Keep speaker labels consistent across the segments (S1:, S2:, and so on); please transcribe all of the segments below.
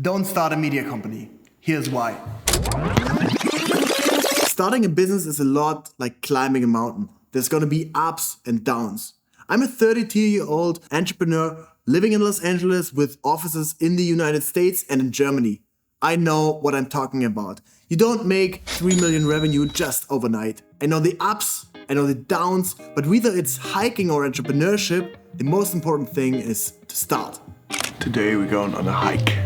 S1: Don't start a media company. Here's why. Starting a business is a lot like climbing a mountain. There's gonna be ups and downs. I'm a 32-year-old entrepreneur living in Los Angeles with offices in the United States and in Germany. I know what I'm talking about. You don't make 3 million revenue just overnight. I know the ups, I know the downs, but whether it's hiking or entrepreneurship, the most important thing is to start. Today we're going on a hike.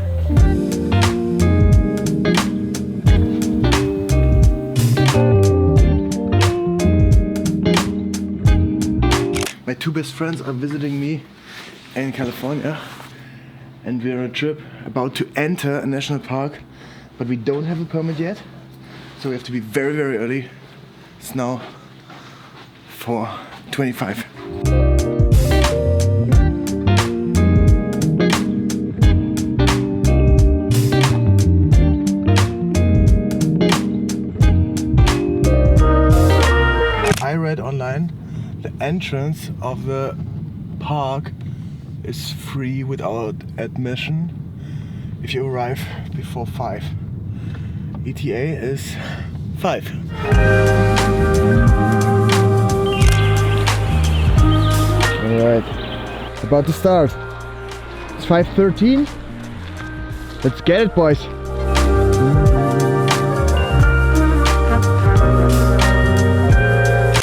S1: My two best friends are visiting me in California, and we're on a trip about to enter a national park, but we don't have a permit yet, so we have to be very, very early. It's now 4:25. I read online the entrance of the park is free without admission if you arrive before 5. ETA is 5. Alright, about to start. It's 5:13. Let's get it, boys.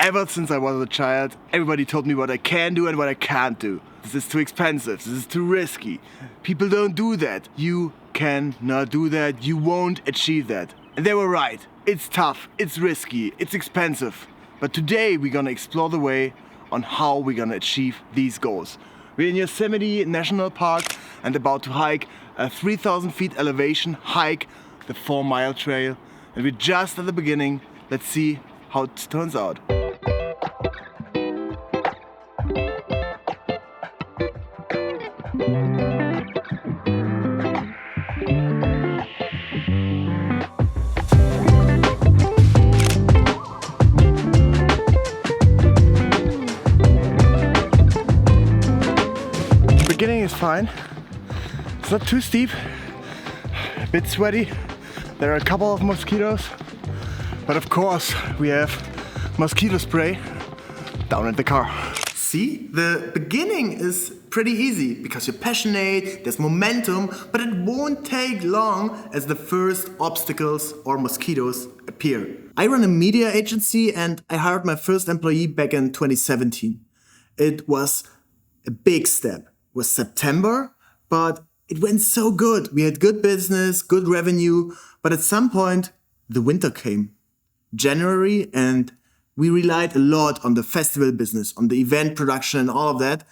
S1: Ever since I was a child, everybody told me what I can do and what I can't do. This is too expensive, this is too risky. People don't do that. You cannot do that, you won't achieve that. And they were right. It's tough, it's risky, it's expensive. But today we're gonna explore the way on how we're gonna achieve these goals. We're in Yosemite National Park and about to hike a 3,000 feet elevation hike, the 4-mile trail. And we're just at the beginning. Let's see how it turns out. Beginning is fine. It's not too steep, a bit sweaty. There are a couple of mosquitoes, but of course we have mosquito spray down in the car. See, the beginning is pretty easy because you're passionate, there's momentum, but it won't take long as the first obstacles or mosquitoes appear. I run a media agency and I hired my first employee back in 2017. It was a big step. It was September, but it went so good. We had good business, good revenue, but at some point the winter came. January, and we relied a lot on the festival business, on the event production and all of that,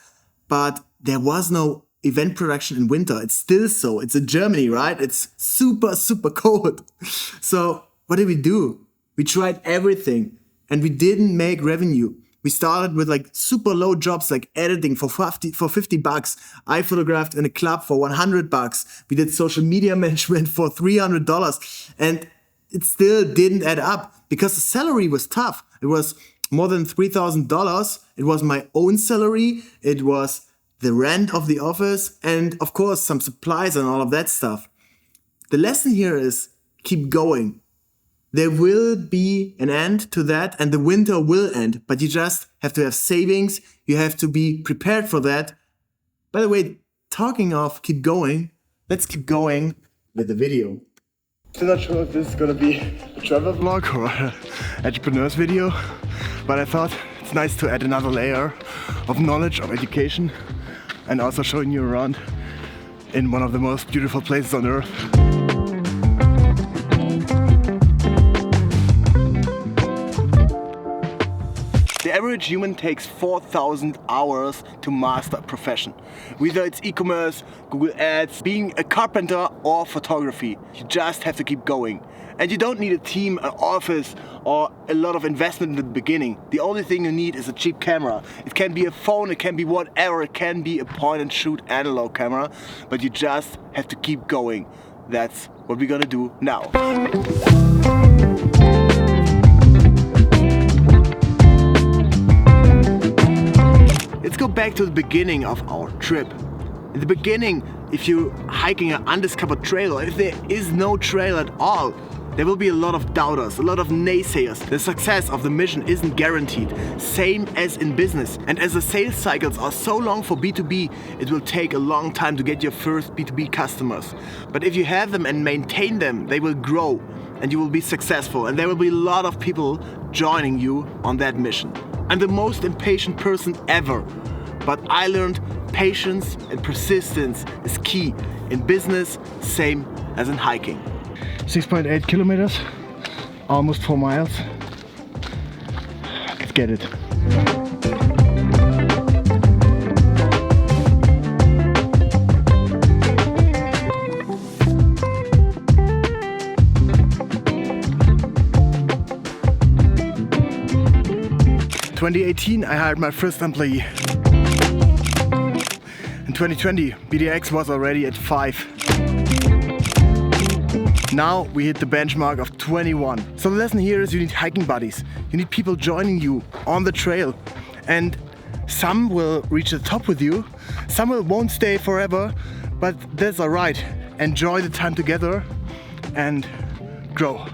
S1: but there was no event production in winter. It's still so. It's in Germany, right? It's super, super cold. So what did we do? We tried everything and we didn't make revenue. We started with like super low jobs like editing for $50. I photographed in a club for $100. We did social media management for $300, and it still didn't add up because the salary was tough. It was more than $3,000. It was my own salary. It was the rent of the office and of course some supplies and all of that stuff. The lesson here is keep going. There will be an end to that and the winter will end, but you just have to have savings. You have to be prepared for that. By the way, talking of keep going, let's keep going with the video. I'm not sure if this is gonna be a travel vlog or an entrepreneur's video, but I thought it's nice to add another layer of knowledge, of education, and also showing you around in one of the most beautiful places on earth. The average human takes 4,000 hours to master a profession. Whether it's e-commerce, Google Ads, being a carpenter or photography, you just have to keep going. And you don't need a team, an office or a lot of investment in the beginning. The only thing you need is a cheap camera. It can be a phone, it can be whatever, it can be a point and shoot analog camera, but you just have to keep going. That's what we're gonna do now. Let's go back to the beginning of our trip. In the beginning, if you're hiking an undiscovered trail, or if there is no trail at all, there will be a lot of doubters, a lot of naysayers. The success of the mission isn't guaranteed, same as in business. And as the sales cycles are so long for B2B, it will take a long time to get your first B2B customers. But if you have them and maintain them, they will grow and you will be successful, and there will be a lot of people joining you on that mission. I'm the most impatient person ever, but I learned patience and persistence is key in business, same as in hiking. 6.8 kilometers, almost 4 miles. Let's get it. In 2018, I hired my first employee. In 2020, BDX was already at 5. Now we hit the benchmark of 21. So the lesson here is you need hiking buddies. You need people joining you on the trail. And some will reach the top with you, some won't stay forever, but that's alright. Enjoy the time together and grow.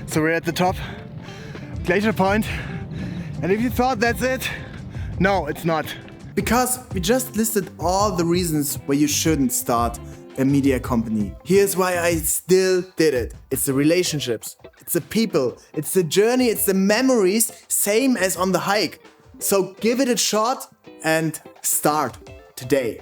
S1: So we're at the top, glacier point, and if you thought that's it, no, it's not. Because we just listed all the reasons why you shouldn't start a media company. Here's why I still did it. It's the relationships, it's the people, it's the journey, it's the memories, same as on the hike. So give it a shot and start today.